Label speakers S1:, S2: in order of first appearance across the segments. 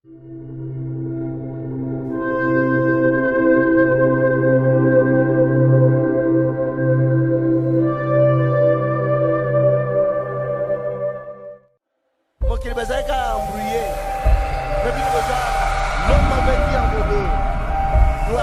S1: Gloire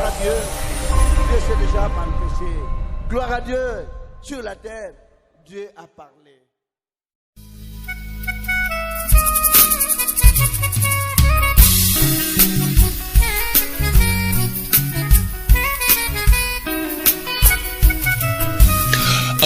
S1: à Dieu. Dieu s'est déjà manifesté. Gloire à Dieu. Sur la terre, Dieu a parlé.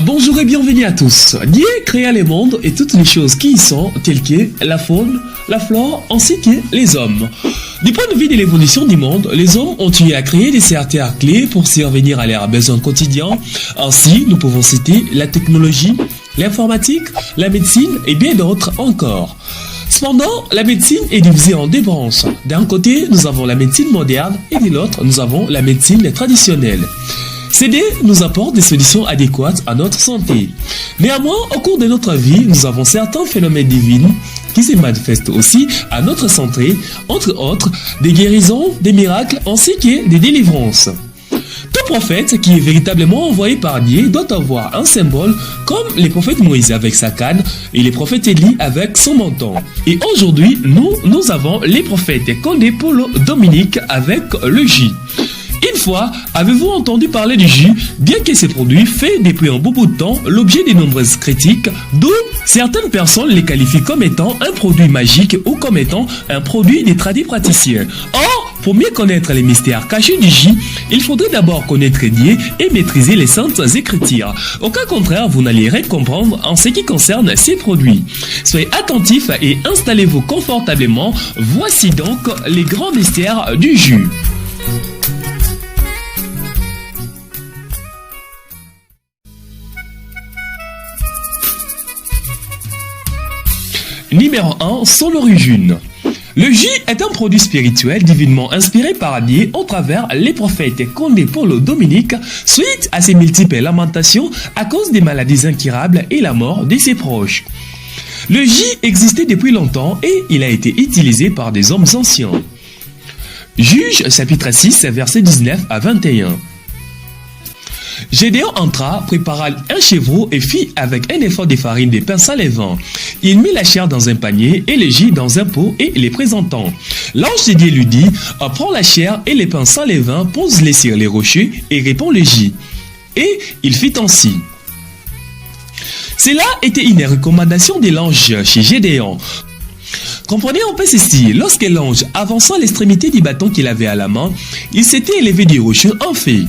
S2: Bonjour et bienvenue à tous. Dieu créa les mondes et toutes les choses qui y sont, telles que la faune, la flore, ainsi que les hommes. Du point de vue de l'évolution du monde, les hommes ont eu à créer des secteurs clés pour survenir à leurs besoins quotidiens. Ainsi, nous pouvons citer la technologie, l'informatique, la médecine et bien d'autres encore. Cependant, la médecine est divisée en deux branches. D'un côté, nous avons la médecine moderne et de l'autre, nous avons la médecine traditionnelle. Ces deux nous apportent des solutions adéquates à notre santé. Néanmoins, au cours de notre vie, nous avons certains phénomènes divins qui se manifestent aussi à notre santé, entre autres des guérisons, des miracles ainsi que des délivrances. Tout prophète qui est véritablement envoyé par Dieu doit avoir un symbole comme les prophètes Moïse avec sa canne et les prophètes Élie avec son menton. Et aujourd'hui, nous avons les prophètes Condé Polo Dominique avec le J. Une fois, avez-vous entendu parler du jus, bien que ce produit fait depuis un beau bout de temps l'objet de nombreuses critiques, d'où certaines personnes les qualifient comme étant un produit magique ou comme étant un produit des tradipraticiens. Or, pour mieux connaître les mystères cachés du jus, il faudrait d'abord connaître Dieu et maîtriser les saintes écritures. Au cas contraire, vous n'allez rien comprendre en ce qui concerne ces produits. Soyez attentifs et installez-vous confortablement. Voici donc les grands mystères du jus. Numéro 1, son origine. Le jus est un produit spirituel divinement inspiré par Dieu au travers les prophètes Condé Polo Dominique suite à ses multiples lamentations à cause des maladies incurables et la mort de ses proches. Le jus existait depuis longtemps et il a été utilisé par des hommes anciens. Juge chapitre 6 verset 19 à 21. Gédéon entra, prépara un chevreau et fit avec un effort de farine des pains sans levain. Il mit la chair dans un panier et le jus dans un pot et les présentant. L'ange de Dieu lui dit, prends la chair et les pains sans levain, pose-les sur les rochers et répands le jus. Et il fit ainsi. Cela était une recommandation de l'ange chez Gédéon. Comprenez un peu ceci, lorsque l'ange avança l'extrémité du bâton qu'il avait à la main, il s'était élevé du rocher en feu.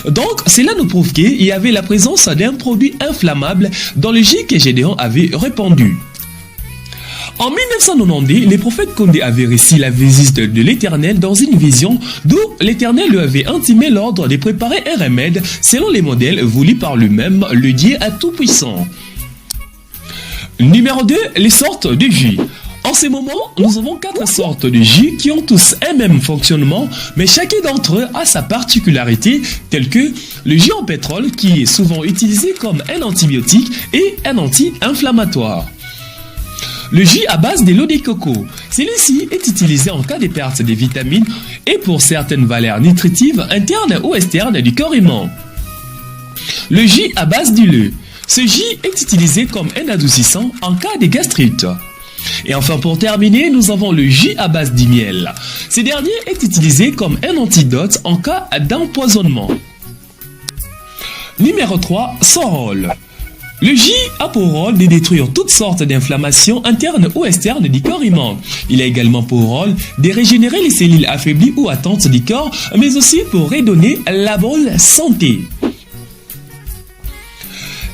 S2: Donc, cela nous prouve qu'il y avait la présence d'un produit inflammable dans le jus que Gédéon avait répandu. En 1990, les prophètes Condé avaient reçu la visite de l'Éternel dans une vision d'où l'Éternel lui avait intimé l'ordre de préparer un remède selon les modèles voulus par lui-même, le Dieu à tout-puissant. Numéro 2, les sortes de jus. En ce moment, nous avons 4 sortes de jus qui ont tous un même fonctionnement, mais chacun d'entre eux a sa particularité, telle que le jus en pétrole qui est souvent utilisé comme un antibiotique et un anti-inflammatoire. Le jus à base de l'eau de coco. Celui-ci est utilisé en cas de perte de vitamines et pour certaines valeurs nutritives internes ou externes du corps humain. Le jus à base du lait. Ce jus est utilisé comme un adoucissant en cas de gastrite. Et enfin pour terminer, nous avons le jus à base du miel. Ce dernier est utilisé comme un antidote en cas d'empoisonnement. Numéro 3, son rôle. Le jus a pour rôle de détruire toutes sortes d'inflammations internes ou externes du corps humain. Il a également pour rôle de régénérer les cellules affaiblies ou atteintes du corps, mais aussi pour redonner la bonne santé.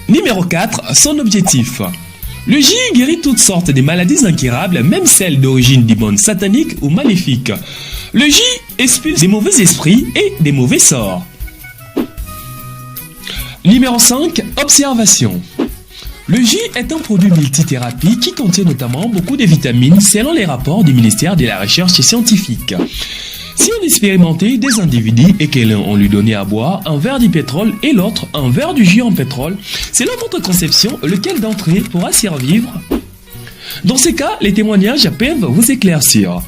S2: Numéro 4, son objectif. Le jus guérit toutes sortes de maladies incurables, même celles d'origine démoniaque, satanique ou maléfique. Le jus expulse des mauvais esprits et des mauvais sorts. Numéro 5, observation. Le jus est un produit multithérapie qui contient notamment beaucoup de vitamines selon les rapports du ministère de la Recherche scientifique. Si on expérimentait des individus et que l'un on lui donnait à boire un verre de pétrole et l'autre un verre du jus en pétrole, selon votre conception, lequel d'entre eux pourra survivre? Dans ces cas, les témoignages peuvent vous éclaircir.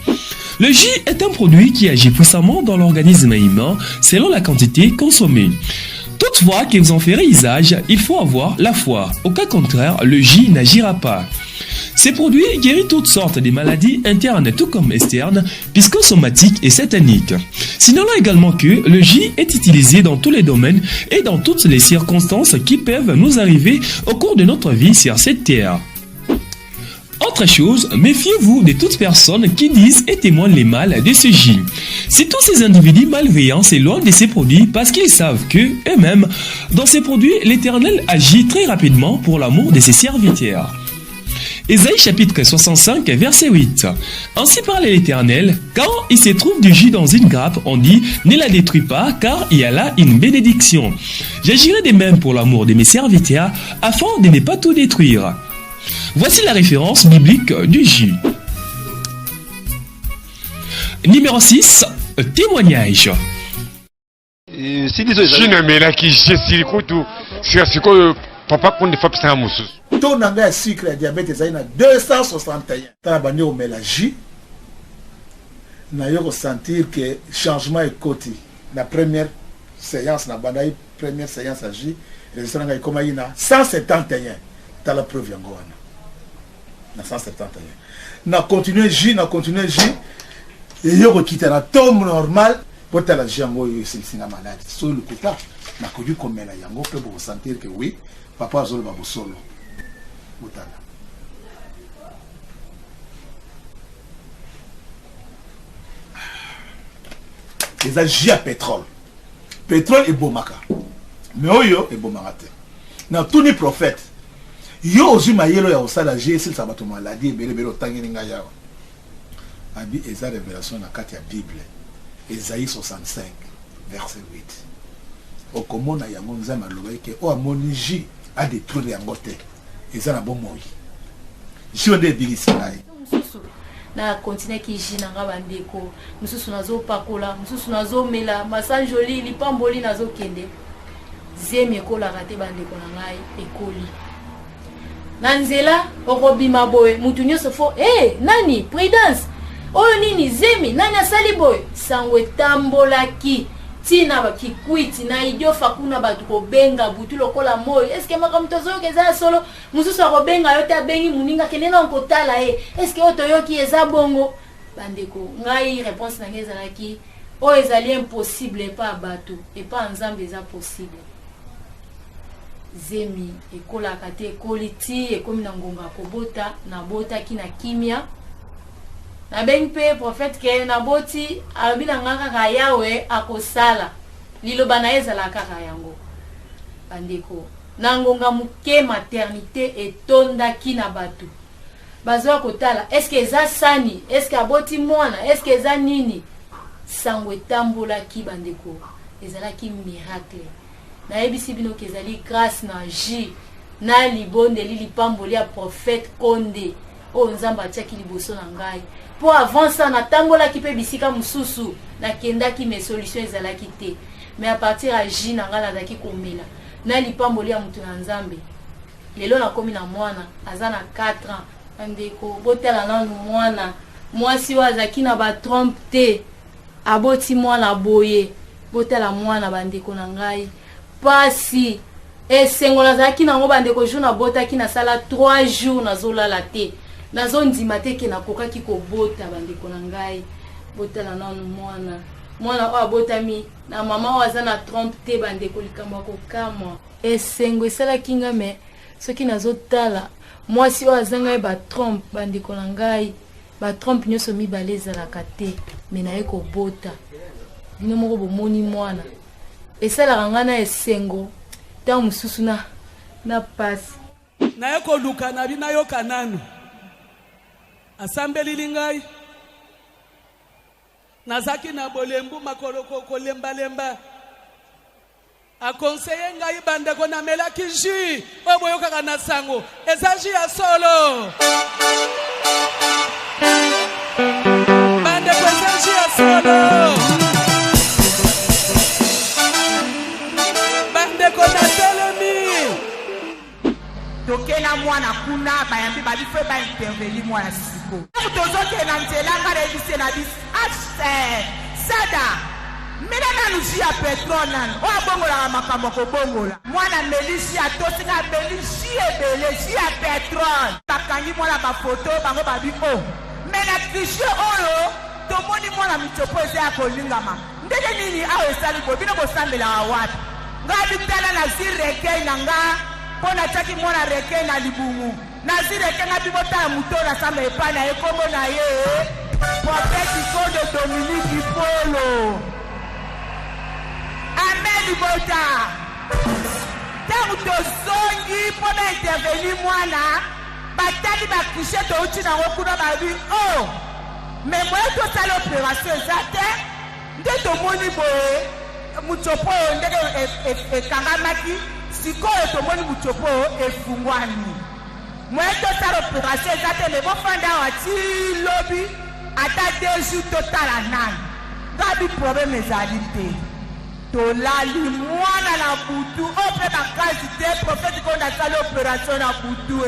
S2: Le jus est un produit qui agit puissamment dans l'organisme humain selon la quantité consommée. Toutefois que vous en ferez usage, il faut avoir la foi. Au cas contraire, le jus n'agira pas. Ces produits guérissent toutes sortes de maladies internes tout comme externes, psychosomatiques et sataniques. Signalons également que le jus est utilisé dans tous les domaines et dans toutes les circonstances qui peuvent nous arriver au cours de notre vie sur cette terre. Autre chose, méfiez-vous de toutes personnes qui disent et témoignent les mal de ce jus. Si tous ces individus malveillants s'éloignent de ces produits parce qu'ils savent que, eux-mêmes, dans ces produits, l'Éternel agit très rapidement pour l'amour de ses serviteurs. Ésaïe chapitre 65, verset 8. Ainsi parle l'Éternel, quand il se trouve du jus dans une grappe, on dit, ne la détruis pas, car il y a là une bénédiction. J'agirai de même pour l'amour de mes serviteurs, afin de ne pas tout détruire. Voici la référence biblique du jus. Numéro 6, témoignage.
S3: Papa qu'on ne fait pas ça.
S1: Ton de sucre et diabète est à 261. T'as abandonné au mélange. N'a eu ressentir que changement est côté. La première séance, la première séance à J, les restaurants comme il y a 171. T'as la preuve en Goana. Na 171. N'a continué J, et il y a quitté la tombe normale pour la jango c'est une maladie. Sur le côté, n'a connu comme la yango peut vous sentir que oui. Papa Zolo Babu Solo. Boutala. Les agis à pétrole. Pétrole est bomaka. Mais oyo est bomaka. Dans tous les prophètes, yo ozu mayelo ya osala G s'il sabato maladie bele otangi ninga yawa. Abi eza révélation na kati ya Bible. Ésaïe 65 verset 8. Okomona yango nzama lobeke o amoni J a détruire yango te. Eza na bon moi. Je ndé bilisinaï.
S4: Na continue ki J nanga bandeko. Mususu nazo pakola, mususu nazo mela, masa joli lipamboli nazo kende. Zemi ekola rate bandeko na ngai ekoli. Nanzela okobima boy mutu nyonso fo nani prudence oyo nini zemi nani asali boy sangwe tambolaki tina bakikwiti na idiofa kuna batu kobenga butu lokola moyo eske makamtozo keza solo mususu akobenga yote abengi muninga kenena nkotala eske otoyoki eza bongo bandeko ngai réponse na ngeza laki o ezali impossible pas batu et pas nzambe eza possible. Zemi ekola kate ekoliti ekomi na ngonga kobota na bota kina kimia na benpe prophète ke na boti abina ngaka ka yawe akosala liloba na ezala kaka yango bandeko na ngonga muke maternité etonda kina batu bazwa kotala est-ce que eza sani est-ce que aboti mwana est-ce que eza nini sangwe tambola ki bandeko ezala ki miracle. Na ebisi bino kezali grâce na J na libonde li lipamboli ya prophète Konde o nzamba tiaki liboso na ngai po avant ça na tambola ki pe bisika mususu na kenda ki mes solutions ezalaki te mais à partir à J na ngala zaki komela na lipamboli ya mutu na nzambe lelo na komi na mwana azana 4 ans andeko botela na mwana mwasi wazaki na ba trompe te aboti mwana boye botela mwana bandeko na ngai pasi esengo nazaki nango bandeko jour na botaki na sala 3 jours nazolala te nazondima te ke nakokaki kobota bandeko na ngai botala nanu mwana oyo abotami na mama oyo aza na trompe te bandeko likambo ya kokamwa esengo esalaki nga me soki nazotala mwasi oyo azangai batrompe bandeko na ngai batrompe nyonso mibale ezalaka te me naye kobota bino moko bomoni mwana esalaka nga na esengo ntango mosusu na pasi
S5: naye koluka na bino yoka nanu asambelili ngai nazaki na bolembu makolo kolembalemba akonseye ngai bandeko namelaki jus oyo boyokaka na sango eza jus ya solo bandeko eza jus ya solo bandeko na telemi
S6: tokela mwana kuna bayambi balife ba intervenir mwana bo tozoke na nzela ngara ebise na bis sada mina nanu ji ya petrol nanu o abongola makambo ko bongola mwana melisi atosinga melisi ebele ji ya petrol bakangi mwana ba photo bango babi o mena triche oyo tomoni mwana michopo eza ya kolingama ndenge nini awo esali bo bino bosambela wapi ngabi tala na zireke nanga pona chaki mwana reke na libumu na zireke ngabi bota mutora samba epana ekomo na ye Prophet Kondo Dominique Polo Amen Bota tangu tozongi pona intervenir mwana batali bakriche touti nango kuna babi o mais moye tosala opération eza te nde tomoni boye muchopo oyo ndenge ekangamaki sikoyo tomoni muchopo oyo efungwani moye tosala opération eza te me bofanda awa ti lobi ata 2 jours totala nani ngabi problème ezali te tolali mwana na butu oyo mpe bakasi te Prophet Kondo asali opération na butu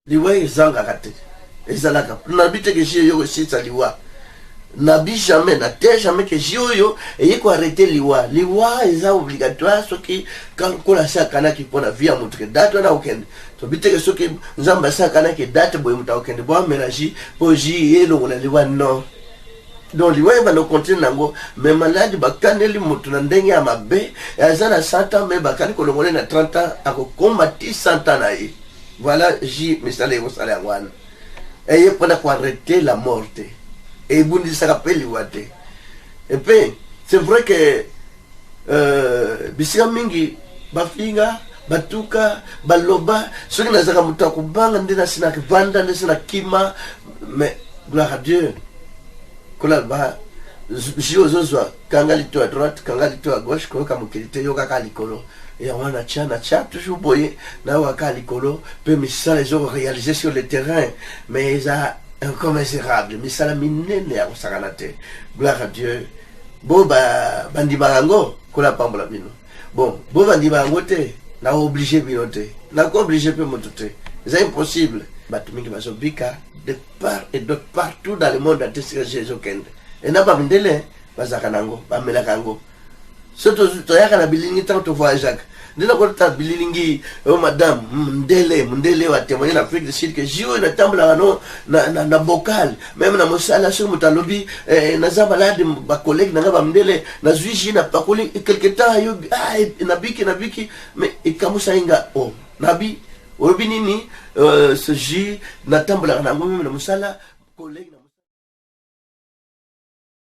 S7: liwa ezangaka te ezalaka nabi te ke jio oyo esisa liwa nabi jamais na te jamais ke jio oyo eye koarrete liwa eza obligatoire soki kola si akanaki mpona vi ya motu ke date wana okende tobi te ke soki nzambe asi akanaki date boye motu akokende bo amela ji po ji elongola liwa non donc liwa ebanda okontinue nango me maladi bakandeli motu na ndenge ya mabe aza na 100 ans me bakandi kolongola na 30 ans akokoma ti 100 ans na ye. Voilà, j'ai misala yosala wana. Et pour arrêter la mort. Et bundi ça rappelle liwate. Et puis c'est vrai que bisika mingi bafinga batuka baloba soki nazaka mutu akubanga nde nasina kivanda nde sina kima mais gloire à Dieu. Kola ba jiozozwa kanga lito à droite kanga lito à gauche ko kamukilite yoka kalikolo. Et on a tcha toujours boyé na waka likolo peu misala les ont réalisé sur le terrain mais ça incommensurable misala minene ya kosakanate gloire à Dieu bo bandi bango kola pambola bino bon bo bandi bango te na obligé bino te na ko obligé pe moto te c'est impossible batu mingi bazobika de part et d'autre partout dans le monde entier sur Jésus kende et na ba ndele bazaka nango ba melaka ngo surtout toyaka na bilingi tant to voyage ndina ko ta bilingi oh madame mundele wa témoigner en Afrique du Sud que jio na tambla no na bocal même na mosala sur mutalobi na zabalade ba collègue na ba mundele na zuiji na pakoli quelque temps yo na biki mais ikamusa inga oh nabi obi nini ce ji na tambla na ngombe na mosala collègue